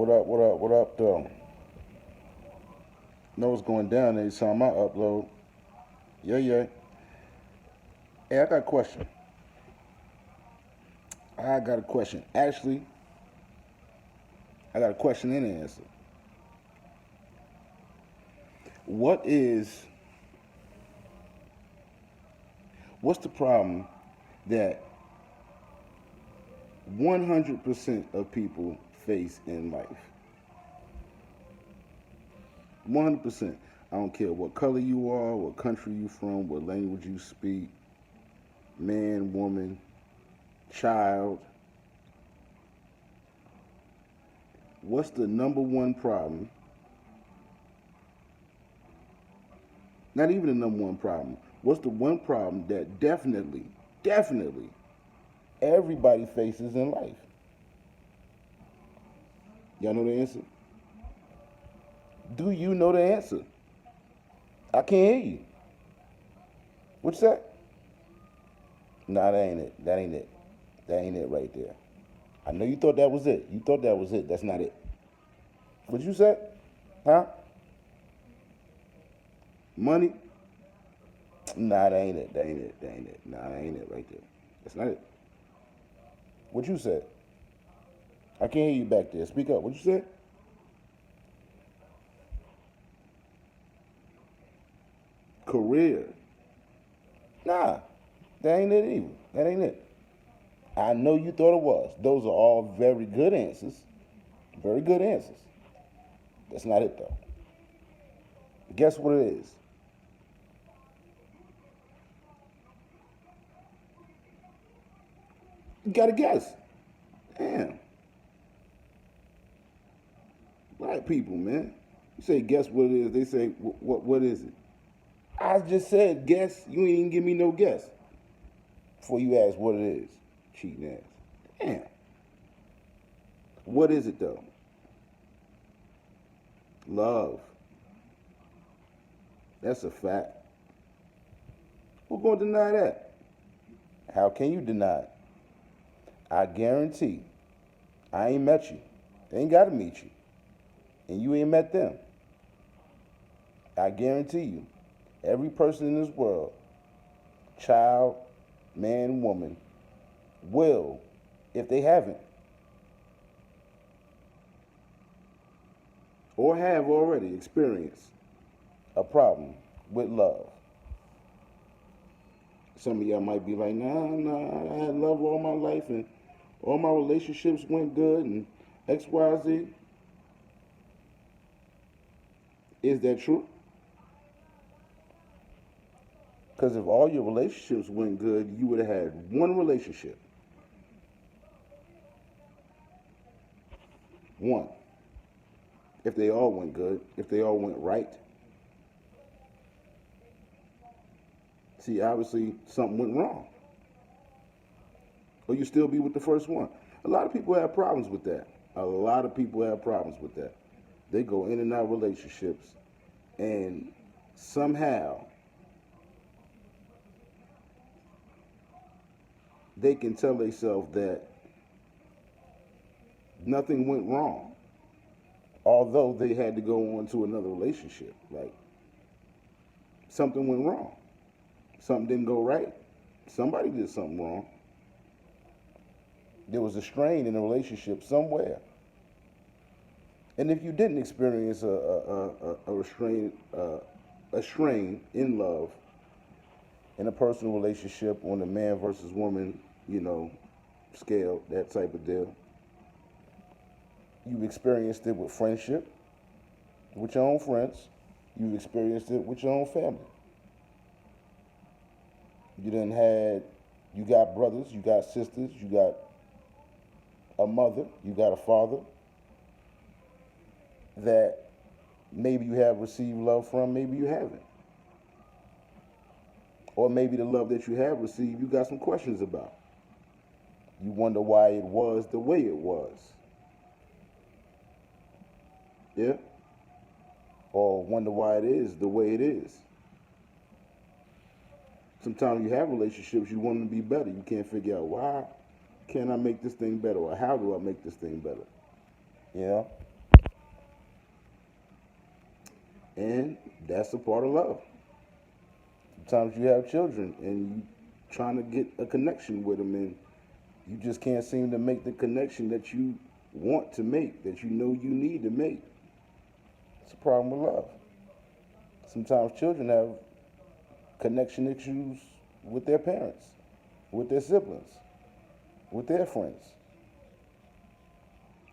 What up, though? Know what's going down every time I upload. Yeah, yeah. Hey, I got a question. I got a question. Actually, I got a question and an answer. What is, what's the problem that 100% of people face in life? 100%. I don't care what color you are, what country you from, what language you speak, man, woman, child. What's the number one problem? Not even the number one problem. What's the one problem that definitely everybody faces in life? Y'all know the answer? Do you know the answer? I can't hear you. What's that? Nah, that ain't it. That ain't it. That ain't it right there. I know you thought that was it. You thought that was it. That's not it. What you said? Huh? Money? Nah, that ain't it. That ain't it. That ain't it. Nah, that ain't it right there. That's not it. What you said? I can't hear you back there. Speak up. What you said? Career. Nah, that ain't it either. That ain't it. I know you thought it was. Those are all very good answers. Very good answers. That's not it though. Guess what it is? You gotta guess. Damn. Black people, man. You say guess what it is. They say what is it? I just said guess. You ain't even give me no guess before you ask what it is. Cheating ass. Damn. What is it though? Love. That's a fact. Who's gonna deny that? How can you deny it? I guarantee I ain't met you. They ain't gotta meet you. And you ain't met them. I guarantee you, every person in this world, child, man, woman, will, if they haven't, or have already experienced a problem with love. Some of y'all might be like, nah, I had love all my life and all my relationships went good and X, Y, Z. Is that true? Because if all your relationships went good, you would have had one relationship. One. If they all went good, if they all went right. See, obviously something went wrong. Or you still be with the first one. A lot of people have problems with that. A lot of people have problems with that. They go in and out of relationships and somehow they can tell themselves that nothing went wrong, although they had to go on to another relationship. Like something went wrong, something didn't go right, somebody did something wrong. There was a strain in the relationship somewhere. And if you didn't experience a strain in love, in a personal relationship on the man versus woman, you know, scale, that type of deal, you've experienced it with friendship, with your own friends. You've experienced it with your own family. You got brothers, you got sisters, you got a mother, you got a father that maybe you have received love from, maybe you haven't. Or maybe the love that you have received, you got some questions about. You wonder why it was the way it was. Yeah? Or wonder why it is the way it is. Sometimes you have relationships, you want them to be better. You can't figure out why can I make this thing better or how do I make this thing better? You know? And that's a part of love. Sometimes you have children and you trying to get a connection with them, and you just can't seem to make the connection that you want to make, that you know you need to make. It's a problem with love. Sometimes children have connection issues with their parents, with their siblings, with their friends.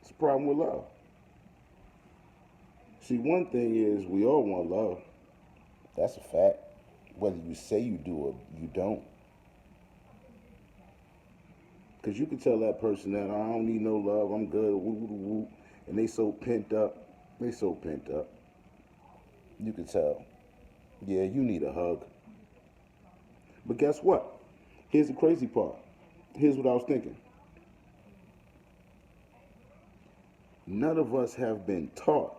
It's a problem with love. See, one thing is we all want love. That's a fact. Whether you say you do or you don't. Because you can tell that person that I don't need no love, I'm good, woo, woo, woo, and they so pent up. They so pent up. You can tell. Yeah, you need a hug. But guess what? Here's the crazy part. Here's what I was thinking. None of us have been taught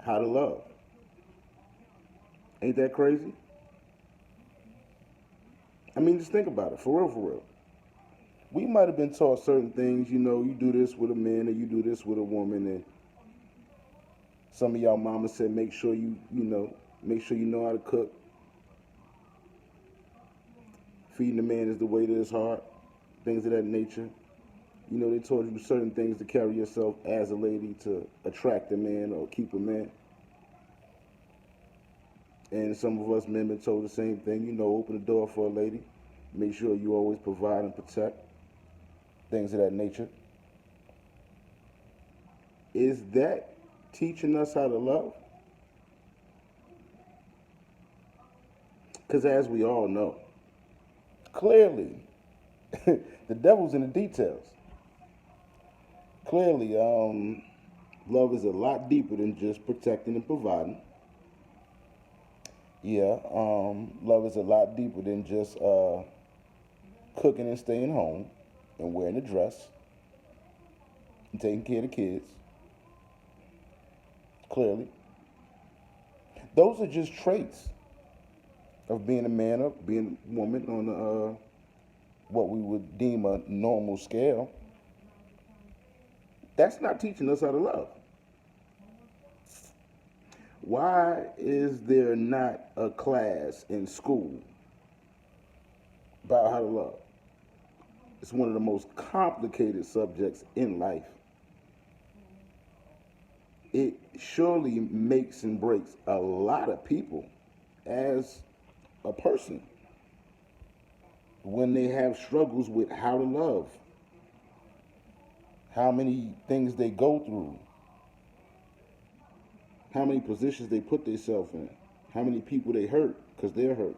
how to love. Ain't that crazy? I mean, just think about it, for real, for real. We might have been taught certain things, you do this with a man or you do this with a woman, and some of y'all mamas said make sure make sure you know how to cook. Feeding a man is the way to his heart, things of that nature. They told you certain things to carry yourself as a lady to attract a man or keep a man. And some of us men been told the same thing, open the door for a lady. Make sure you always provide and protect, things of that nature. Is that teaching us how to love? Because as we all know, clearly, the devil's in the details. Clearly, love is a lot deeper than just protecting and providing. Yeah, love is a lot deeper than just cooking and staying home and wearing a dress and taking care of the kids. Clearly, those are just traits of being a man or being a woman on what we would deem a normal scale. That's not teaching us how to love. Why is there not a class in school about how to love? It's one of the most complicated subjects in life. It surely makes and breaks a lot of people as a person when they have struggles with how to love, how many things they go through, how many positions they put themselves in, how many people they hurt because they're hurt,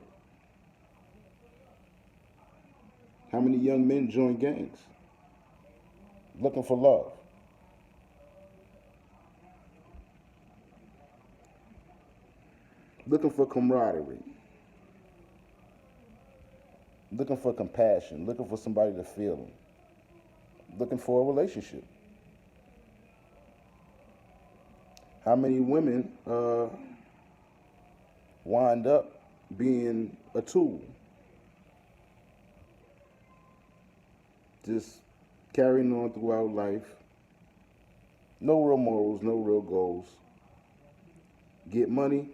how many young men join gangs looking for love. Looking for camaraderie, looking for compassion, looking for somebody to feel them, looking for a relationship. How many women wind up being a tool, just carrying on throughout life, no real morals, no real goals, get money,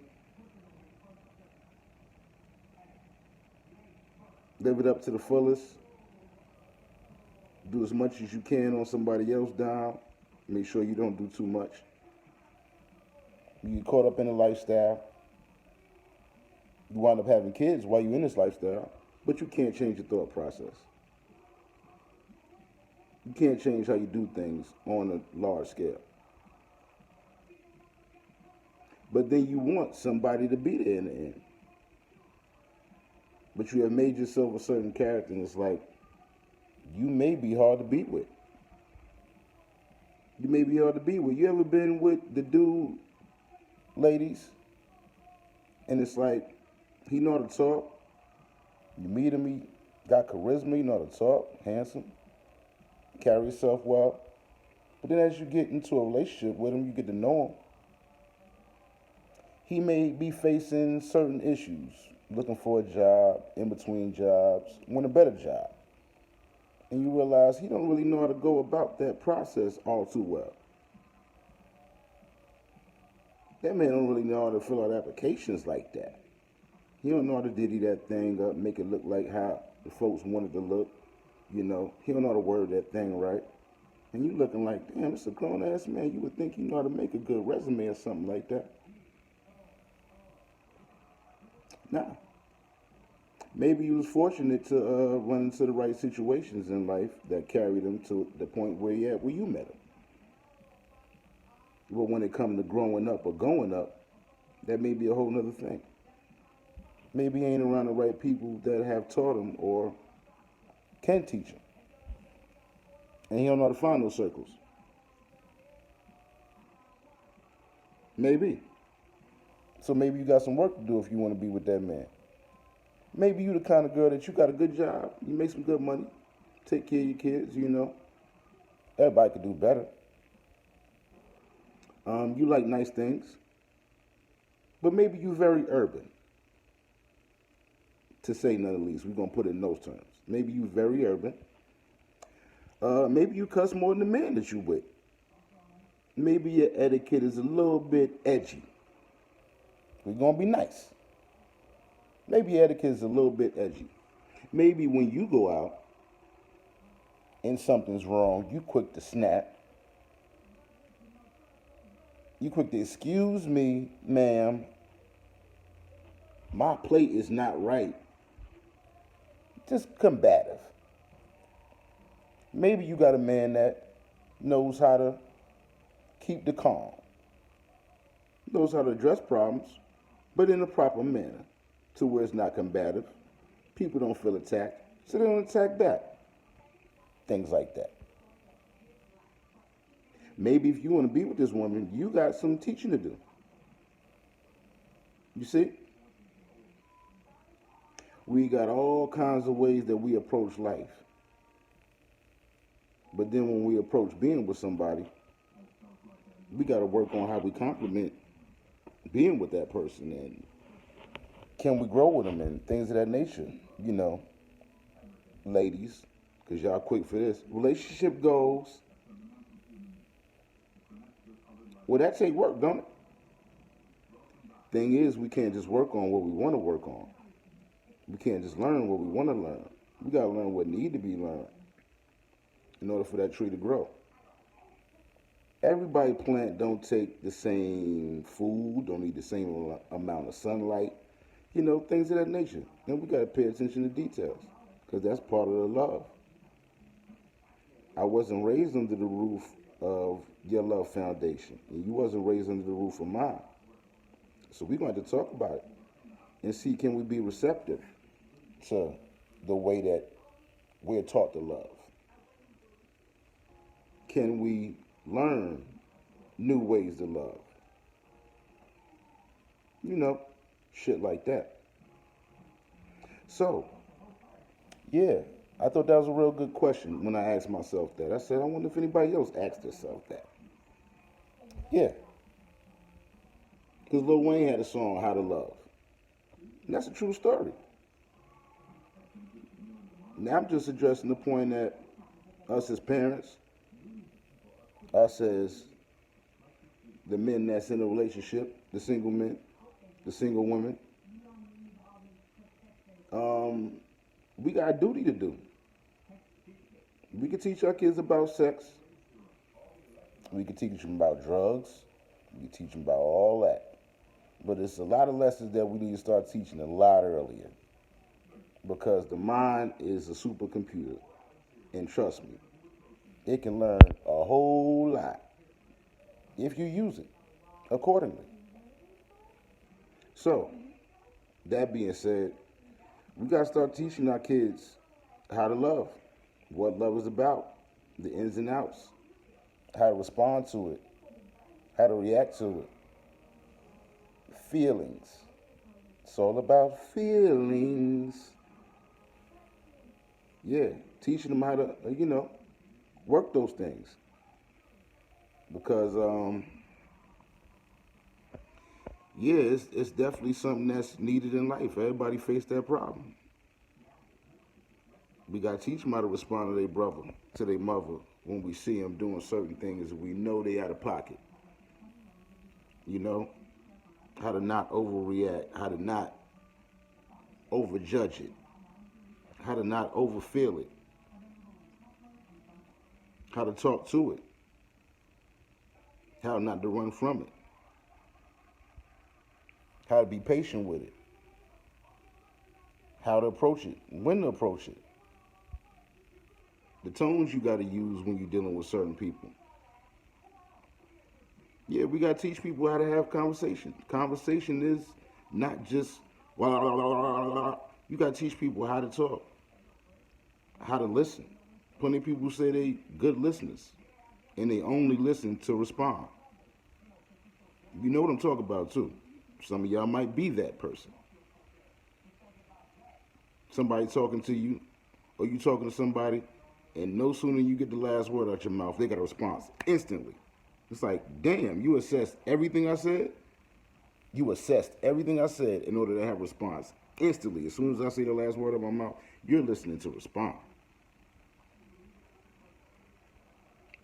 live it up to the fullest, do as much as you can on somebody else down, make sure you don't do too much. You get caught up in a lifestyle, you wind up having kids while you're in this lifestyle, but you can't change your thought process. You can't change how you do things on a large scale. But then you want somebody to be there in the end. But you have made yourself a certain character, and it's like, you may be hard to be with. You may be hard to be with. You ever been with the dude, ladies, and it's like, he know how to talk. You meet him, he got charisma, he know how to talk, handsome, carry himself well. But then as you get into a relationship with him, you get to know him. He may be facing certain issues, looking for a job, in between jobs, want a better job. And you realize he don't really know how to go about that process all too well. That man don't really know how to fill out applications like that. He don't know how to diddy that thing up, make it look like how the folks wanted to look. He don't know how to word that thing right. And you looking like, damn, it's a grown ass man. You would think you know how to make a good resume or something like that. Nah. Maybe he was fortunate to run into the right situations in life that carried him to the point where he at where you met him. But when it comes to growing up or going up, that may be a whole nother thing. Maybe he ain't around the right people that have taught him or can teach him. And he don't know how to find those circles. Maybe. So maybe you got some work to do if you want to be with that man. Maybe you the kind of girl that you got a good job, you make some good money, take care of your kids. Everybody could do better. You like nice things, but maybe you very urban. To say none of the least, we're gonna put it in those terms. Maybe you very urban. Maybe you cuss more than the man that you with. Maybe your etiquette is a little bit edgy. We're gonna be nice. Maybe your etiquette is a little bit edgy. Maybe when you go out and something's wrong, you quick to snap. You quick to, excuse me, ma'am, my plate is not right. Just combative. Maybe you got a man that knows how to keep the calm, knows how to address problems, but in a proper manner to where it's not combative. People don't feel attacked, so they don't attack back. Things like that. Maybe if you want to be with this woman, you got some teaching to do. You see? We got all kinds of ways that we approach life. But then when we approach being with somebody, we got to work on how we compliment being with that person and can we grow with them and things of that nature. Ladies, because y'all quick for this. Relationship goals. Well, that take work, don't it? Thing is, we can't just work on what we want to work on. We can't just learn what we want to learn. We got to learn what need to be learned in order for that tree to grow. Everybody plant don't take the same food, don't need the same amount of sunlight, things of that nature. And we got to pay attention to details because that's part of the love. I wasn't raised under the roof of your love foundation, and you wasn't raised under the roof of mine. So we're going to talk about it and see can we be receptive to the way that we're taught to love. Can we learn new ways to love? Shit like that. So, yeah, I thought that was a real good question when I asked myself that. I said, I wonder if anybody else asked themselves that. Yeah. Because Lil Wayne had a song, How to Love. And that's a true story. Now I'm just addressing the point that us as parents, us as the men that's in a relationship, the single men, the single women, we got a duty to do. We can teach our kids about sex. We can teach them about drugs. We can teach them about all that. But it's a lot of lessons that we need to start teaching a lot earlier. Because the mind is a supercomputer. And trust me, it can learn a whole lot if you use it accordingly. So, that being said, we got to start teaching our kids how to love, what love is about, the ins and outs, how to respond to it, how to react to it, feelings. It's all about feelings. Yeah, teaching them how to, work those things. Because, it's definitely something that's needed in life. Everybody face that problem. We got to teach them how to respond to their brother, to their mother, when we see them doing certain things we know they out of pocket. how to not overreact, how to not overjudge it, how to not overfeel it, how to talk to it, how not to run from it, how to be patient with it, how to approach it, when to approach it, the tones you got to use when you're dealing with certain people. Yeah, we got to teach people how to have conversation. Conversation is not just you got to teach people how to talk, how to listen. Plenty of people say they good listeners, and they only listen to respond. You know what I'm talking about too. Some of y'all might be that person. Somebody talking to you, or you talking to somebody, and no sooner you get the last word out your mouth, they got a response instantly. It's like, damn, you assessed everything I said. You assessed everything I said in order to have a response instantly. As soon as I say the last word of my mouth, you're listening to respond.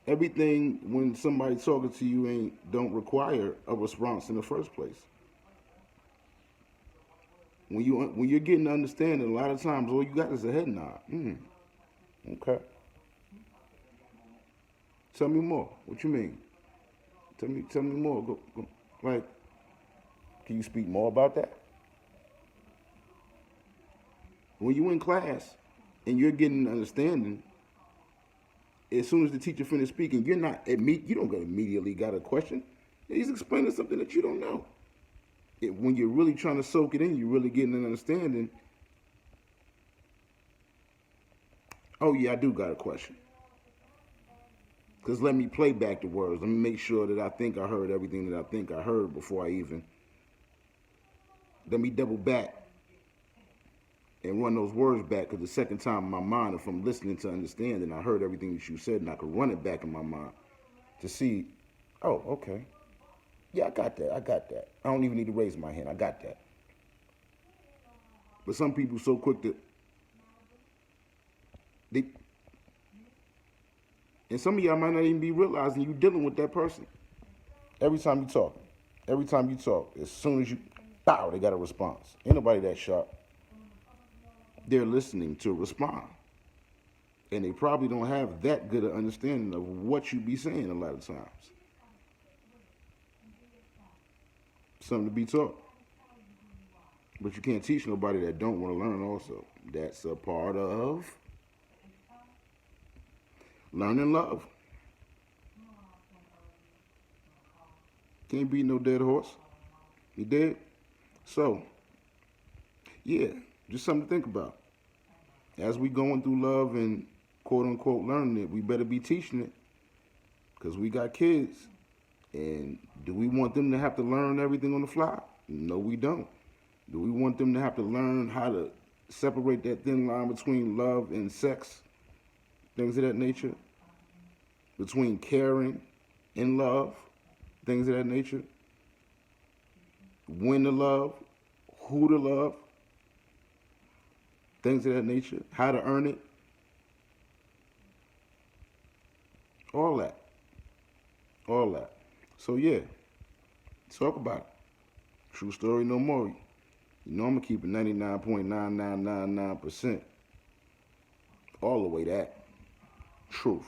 Everything when somebody talking to you don't require a response in the first place. When you're getting to understanding, a lot of times all you got is a head nod. Okay. Tell me more. What you mean? Tell me more. Go. Like, can you speak more about that? When you in class and you're getting understanding, as soon as the teacher finishes speaking, you don't immediately got a question. He's explaining something that you don't know. When you're really trying to soak it in, you're really getting an understanding. Oh yeah, I do got a question. Because let me play back the words. Let me make sure that I think I heard everything that I think I heard before I even. Let me double back and run those words back, because the second time in my mind, if I'm listening to understand and I heard everything that you said, and I could run it back in my mind to see, oh, okay. Yeah, I got that. I don't even need to raise my hand. I got that. But some people so quick to, and some of y'all might not even be realizing you dealing with that person. Every time you talk, as soon as you, bow, they got a response. Ain't nobody that sharp. They're listening to respond. And they probably don't have that good an understanding of what you be saying a lot of times. Something to be taught. But you can't teach nobody that don't want to learn also. That's a part of learning love. Can't beat no dead horse. You dead? So, yeah, just something to think about. As we going through love and quote unquote learning it, we better be teaching it, because we got kids. And do we want them to have to learn everything on the fly? No, we don't. Do we want them to have to learn how to separate that thin line between love and sex? Things of that nature. Between caring and love. Things of that nature. When to love. Who to love. Things of that nature. How to earn it. All that. All that. So yeah, talk about it. True story, no more. You know I'm gonna keep it 99.9999%. All the way that. Truth.